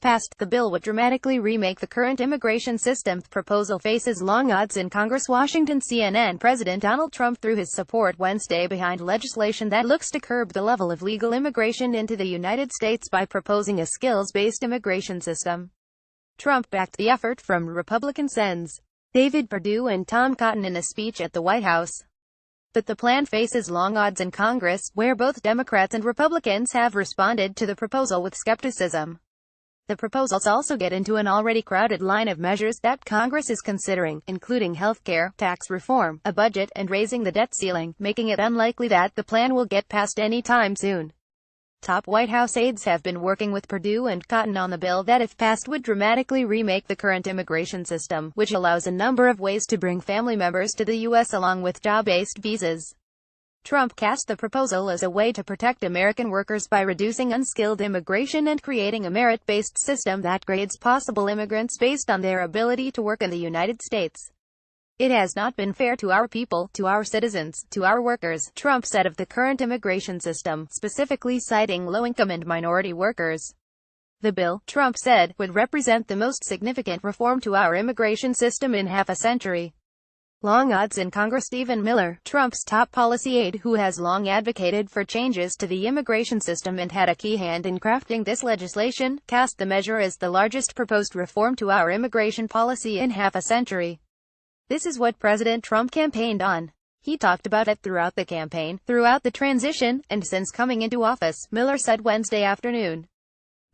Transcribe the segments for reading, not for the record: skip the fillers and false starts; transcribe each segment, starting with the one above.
passed, the bill would dramatically remake the current immigration system. The proposal faces long odds in Congress. Washington. CNN. President Donald Trump threw his support Wednesday behind legislation that looks to curb the level of legal immigration into the United States by proposing a skills-based immigration system. Trump backed the effort from Republican Sens. David Perdue and Tom Cotton in a speech at the White House. But the plan faces long odds in Congress, where both Democrats and Republicans have responded to the proposal with skepticism. The proposals also get into an already crowded line of measures that Congress is considering, including health care, tax reform, a budget, and raising the debt ceiling, making it unlikely that the plan will get passed any time soon. Top White House aides have been working with Perdue and Cotton on the bill that, if passed, would dramatically remake the current immigration system, which allows a number of ways to bring family members to the U.S. along with job-based visas. Trump cast the proposal as a way to protect American workers by reducing unskilled immigration and creating a merit-based system that grades possible immigrants based on their ability to work in the United States. It has not been fair to our people, to our citizens, to our workers, Trump said of the current immigration system, specifically citing low-income and minority workers. The bill, Trump said, would represent the most significant reform to our immigration system in half a century. Long odds in Congress. Stephen Miller, Trump's top policy aide who has long advocated for changes to the immigration system and had a key hand in crafting this legislation, cast the measure as the largest proposed reform to our immigration policy in half a century. This is what President Trump campaigned on. He talked about it throughout the campaign, throughout the transition, and since coming into office, Miller said Wednesday afternoon.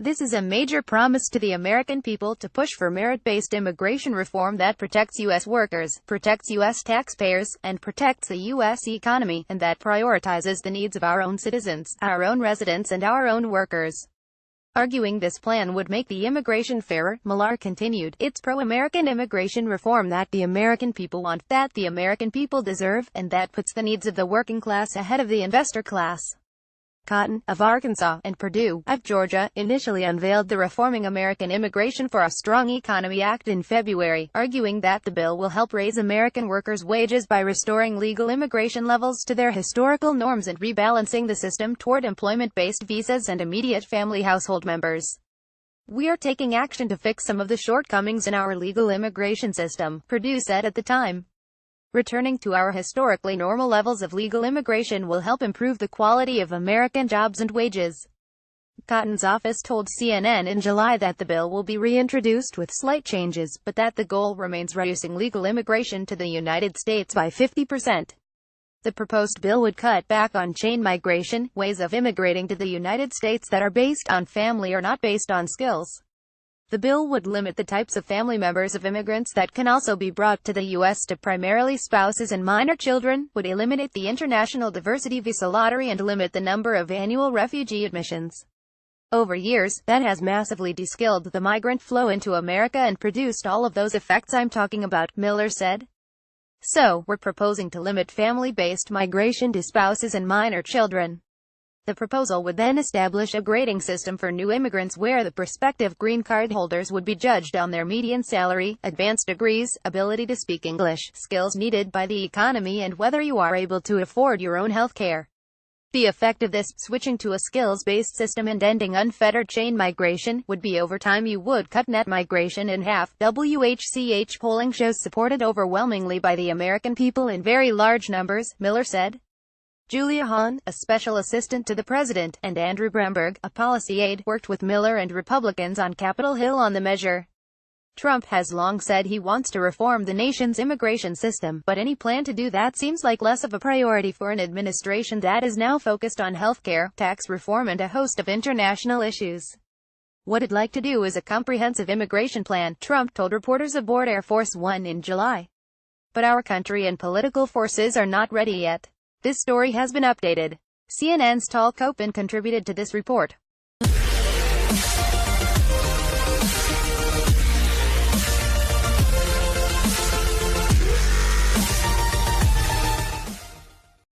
This is a major promise to the American people to push for merit-based immigration reform that protects U.S. workers, protects U.S. taxpayers, and protects the U.S. economy, and that prioritizes the needs of our own citizens, our own residents, and our own workers. Arguing this plan would make the immigration fairer, Miller continued, it's pro-American immigration reform that the American people want, that the American people deserve, and that puts the needs of the working class ahead of the investor class. Cotton, of Arkansas, and Perdue, of Georgia, initially unveiled the Reforming American Immigration for a Strong Economy Act in February, arguing that the bill will help raise American workers' wages by restoring legal immigration levels to their historical norms and rebalancing the system toward employment-based visas and immediate family household members. We are taking action to fix some of the shortcomings in our legal immigration system, Perdue said at the time. Returning to our historically normal levels of legal immigration will help improve the quality of American jobs and wages. Cotton's office told CNN in July that the bill will be reintroduced with slight changes, but that the goal remains reducing legal immigration to the United States by 50%. The proposed bill would cut back on chain migration, ways of immigrating to the United States that are based on family or not based on skills. The bill would limit the types of family members of immigrants that can also be brought to the U.S. to primarily spouses and minor children, would eliminate the international diversity visa lottery and limit the number of annual refugee admissions. Over years, that has massively de-skilled the migrant flow into America and produced all of those effects I'm talking about, Miller said. So, we're proposing to limit family-based migration to spouses and minor children. The proposal would then establish a grading system for new immigrants where the prospective green card holders would be judged on their median salary, advanced degrees, ability to speak English, skills needed by the economy, and whether you are able to afford your own health care. The effect of this, switching to a skills-based system and ending unfettered chain migration, would be over time you would cut net migration in half. WHCH polling shows supported overwhelmingly by the American people in very large numbers, Miller said. Julia Hahn, a special assistant to the president, and Andrew Bremberg, a policy aide, worked with Miller and Republicans on Capitol Hill on the measure. Trump has long said he wants to reform the nation's immigration system, but any plan to do that seems like less of a priority for an administration that is now focused on healthcare, tax reform, and a host of international issues. What I'd like to do is a comprehensive immigration plan, Trump told reporters aboard Air Force One in July. But our country and political forces are not ready yet. This story has been updated. CNN's Tal Kopin contributed to this report.